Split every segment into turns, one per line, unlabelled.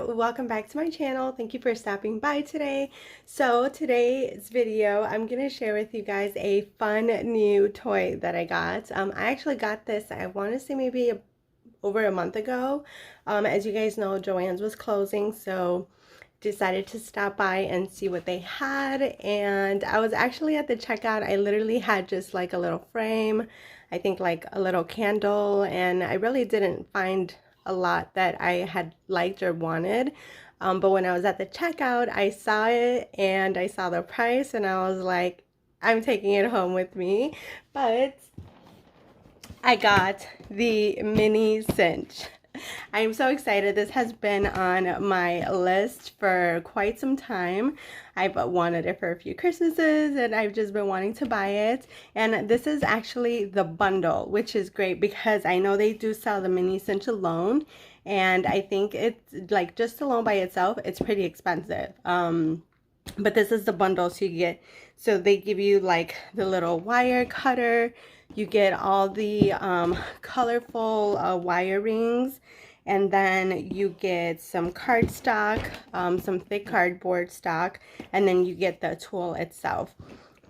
welcome back to my channel. Thank you for stopping by today. So today's video, I'm going to share with you guys a fun new toy that I got. I actually got this, I want to say maybe over a month ago. As you guys know, Joann's was closing, so decided to stop by and see what they had. And I was actually at the checkout. I literally had just like a little frame, I think like a little candle, and I really didn't find a lot that I had liked or wanted. But when I was at the checkout, I saw it and I saw the price and I was like, I'm taking it home with me. But I got the Mini Cinch. I am so excited. This has been on my list for quite some time. I've wanted it for a few Christmases and I've just been wanting to buy it. And this is actually the bundle, which is great because I know they do sell the Mini Cinch alone. And I think it's like just alone by itself, it's pretty expensive. But this is the bundle, so they give you like the little wire cutter. You get all the colorful wire rings, and then you get some cardstock, some thick cardboard stock, and then you get the tool itself.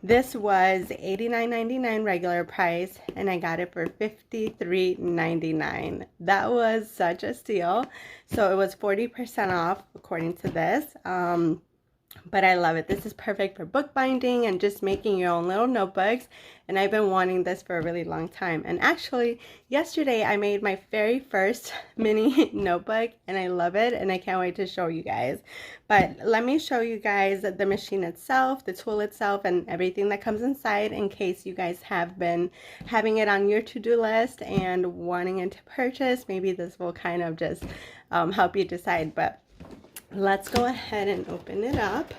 This was $89.99 regular price, and I got it for $53.99. That was such a steal. So it was 40% off according to this. But I love it. This is perfect for bookbinding and just making your own little notebooks. And I've been wanting this for a really long time. And actually, yesterday I made my very first mini notebook and I love it. And I can't wait to show you guys. But let me show you guys the machine itself, the tool itself, and everything that comes inside in case you guys have been having it on your to-do list and wanting it to purchase. Maybe this will kind of just help you decide. But let's go ahead and open it up.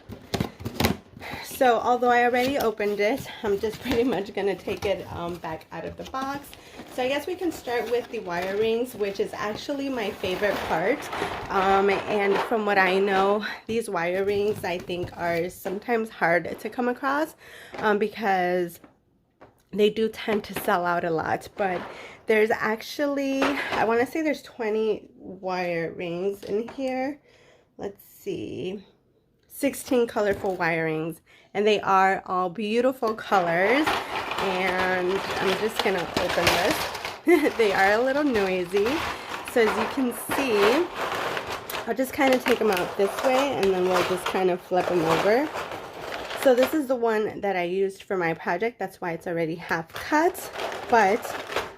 So although I already opened it, I'm just pretty much going to take it back out of the box. So I guess we can start with the wire rings, which is actually my favorite part. And from what I know, these wire rings I think are sometimes hard to come across because they do tend to sell out a lot. But there's actually, I want to say there's 20 wire rings in here. Let's see, 16 colorful wirings, and they are all beautiful colors. And I'm just gonna open this. They are a little noisy, so as you can see, I'll just kind of take them out this way and then we'll just kind of flip them over. So this is the one that I used for my project, that's why it's already half cut, but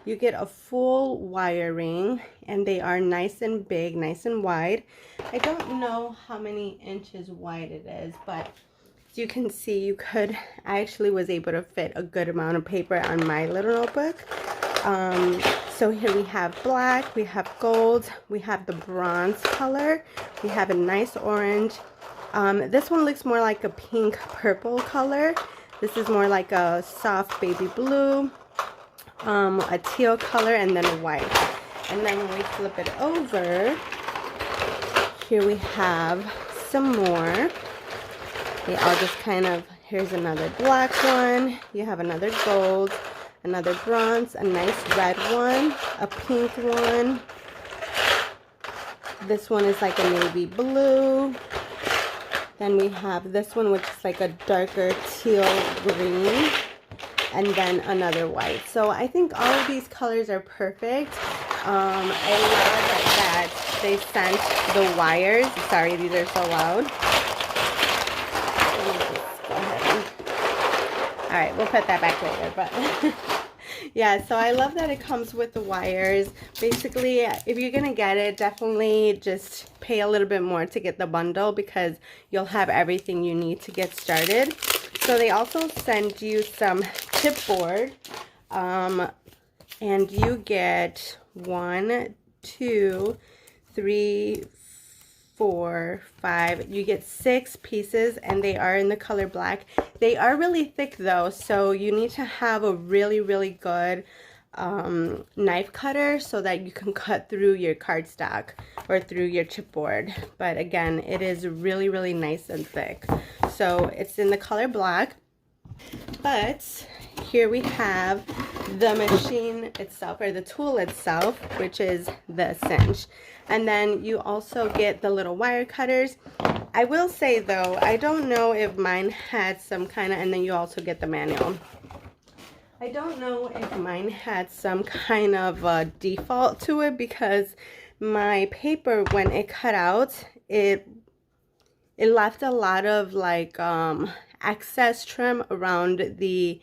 you get a full wire ring and they are nice and big, nice and wide. I don't know how many inches wide it is, but as you can see, I actually was able to fit a good amount of paper on my little notebook. So here we have black, we have gold, we have the bronze color, we have a nice orange. This one looks more like a pink purple color. This is more like a soft baby blue. A teal color, and then a white. And then when we flip it over, here we have some more. They all just kind of, here's another black one, you have another gold, another bronze, a nice red one, a pink one. This one is like a navy blue. Then we have this one, which is like a darker teal green. And then another white. So I think all of these colors are perfect. I love that they sent the wires. Sorry, these are so loud. Let me just go ahead. All right, we'll put that back later. But yeah, so I love that it comes with the wires. Basically, if you're gonna get it, definitely just pay a little bit more to get the bundle because you'll have everything you need to get started. So they also send you some chipboard, and you get 1, 2, 3, 4, 5. You get 6 pieces, and they are in the color black. They are really thick though, so you need to have a really, really good knife cutter so that you can cut through your cardstock or through your chipboard. But again, it is really, really nice and thick. So it's in the color black. But here we have the machine itself, or the tool itself, which is the cinch. And then you also get the little wire cutters. I will say though, I don't know if mine had some kind of, and then you also get the manual. I don't know if mine had some kind of default to it, because my paper, when it cut out, it left a lot of like excess trim around the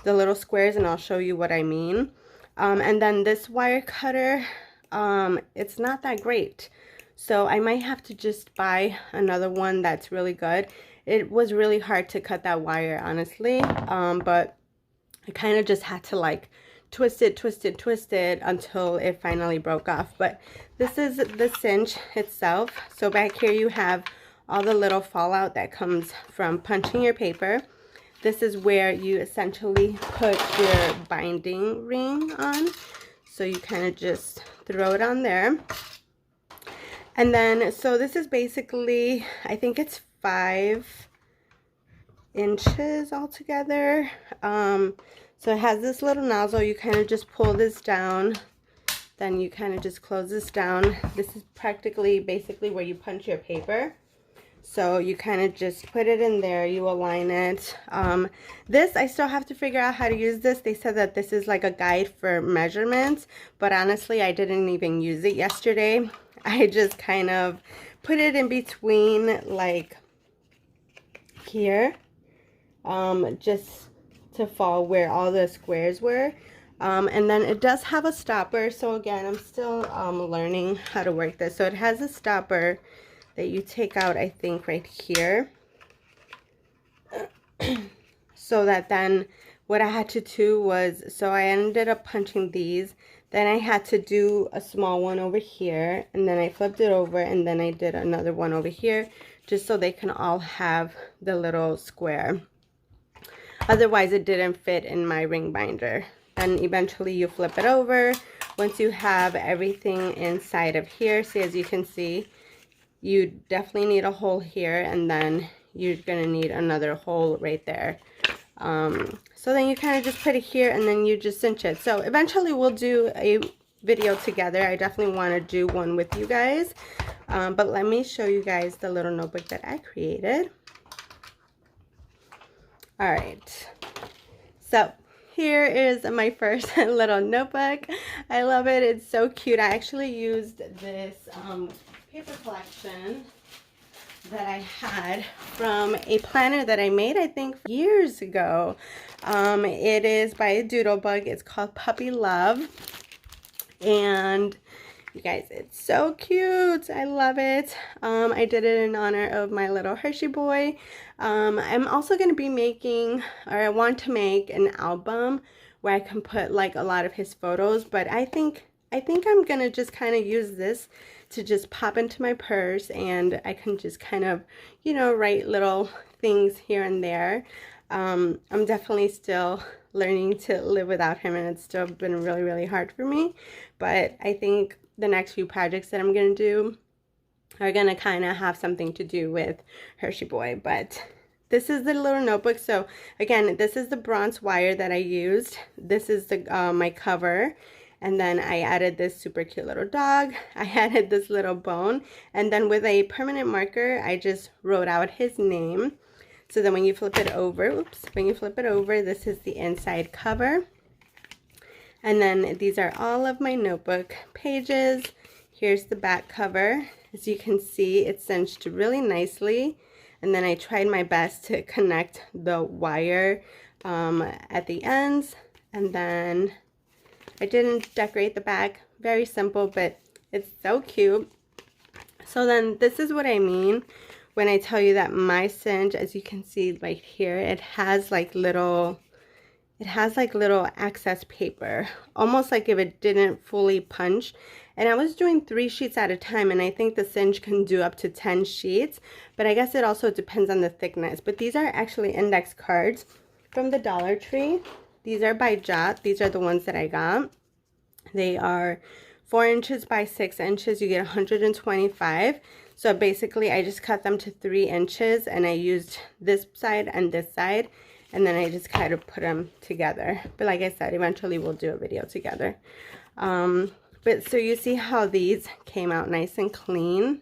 little squares, and I'll show you what I mean. And then this wire cutter, it's not that great, so I might have to just buy another one that's really good. It was really hard to cut that wire, honestly, but I kind of just had to like twist it until it finally broke off. But this is the cinch itself. So back here you have all the little fallout that comes from punching your paper. This is where you essentially put your binding ring on. So you kind of just throw it on there. And then, so this is basically, I think it's 5 inches altogether. So it has this little nozzle. You kind of just pull this down, then you kind of just close this down. This is practically basically where you punch your paper. So you kind of just put it in there, you align it. This, I still have to figure out how to use this. They said that this is like a guide for measurements, but honestly, I didn't even use it yesterday. I just kind of put it in between, like here, just to fall where all the squares were. And then it does have a stopper. So again, I'm still learning how to work this. So it has a stopper that you take out, I think right here. So that then what I had to do was, so I ended up punching these. Then I had to do a small one over here, and then I flipped it over, and then I did another one over here, just so they can all have the little square. Otherwise, it didn't fit in my ring binder. And eventually you flip it over. Once you have everything inside of here, see, as you can see, you definitely need a hole here, and then you're gonna need another hole right there. So then you kind of just put it here, and then you just cinch it. So eventually we'll do a video together. I definitely want to do one with you guys. But let me show you guys the little notebook that I created. All right, so here is my first little notebook. I love it. It's so cute. I actually used this paper collection that I had from a planner that I made, I think, years ago. It is by a Doodlebug. It's called Puppy Love. And you guys, it's so cute. I love it. I did it in honor of my little Hershey boy. I'm also going to be making, or I want to make an album where I can put like a lot of his photos, but I think I'm going to just kind of use this to just pop into my purse, and I can just kind of, you know, write little things here and there. I'm definitely still learning to live without him, and it's still been really, really hard for me, but I think the next few projects that I'm going to do are going to kind of have something to do with Hershey boy. But this is the little notebook. So again, this is the bronze wire that I used. This is the my cover. And then I added this super cute little dog. I added this little bone. And then with a permanent marker, I just wrote out his name. So then when you flip it over, when you flip it over, this is the inside cover. And then these are all of my notebook pages. Here's the back cover. As you can see, it's cinched really nicely. And then I tried my best to connect the wire at the ends. And then I didn't decorate the back. Very simple, but it's so cute. So then this is what I mean when I tell you that my cinch, as you can see right here, it has like little excess paper, almost like if it didn't fully punch. And I was doing 3 sheets at a time, and I think the cinch can do up to 10 sheets, but I guess it also depends on the thickness. But these are actually index cards from the Dollar Tree. These are by Jot. These are the ones that I got. They are 4 inches by 6 inches. You get 125. So basically I just cut them to 3 inches, and I used this side and this side, and then I just kind of put them together. But like I said, eventually we'll do a video together. But so you see how these came out nice and clean.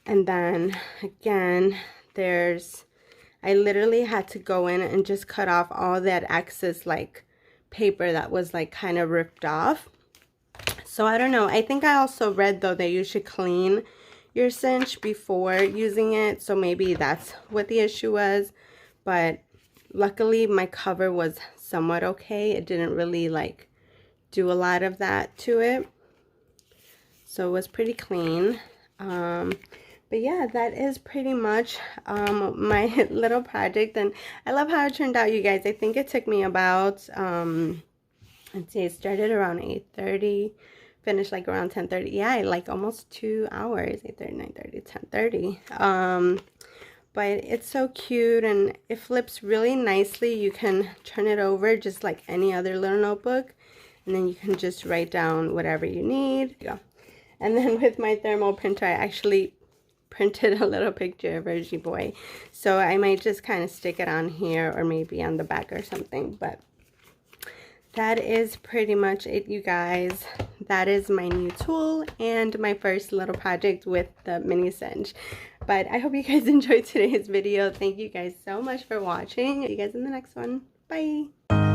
And then again, I literally had to go in and just cut off all that excess like paper that was like kind of ripped off. So I don't know. I think I also read though that you should clean your cinch before using it. So maybe that's what the issue was. But luckily my cover was somewhat okay. It didn't really like do a lot of that to it. So it was pretty clean. But yeah, that is pretty much my little project, and I love how it turned out, you guys. I think it took me about let's see, it started around 8:30, finished like around 10:30. Yeah, like almost 2 hours. 8:30, 9:30, 10:30. But it's so cute, and it flips really nicely. You can turn it over just like any other little notebook, and then you can just write down whatever you need. And then with my thermal printer, I actually printed a little picture of Reggie Boy, so I might just kind of stick it on here or maybe on the back or something. But that is pretty much it, you guys. That is my new tool and my first little project with the Mini Cinch. But I hope you guys enjoyed today's video. Thank you guys so much for watching. See you guys in the next one. Bye.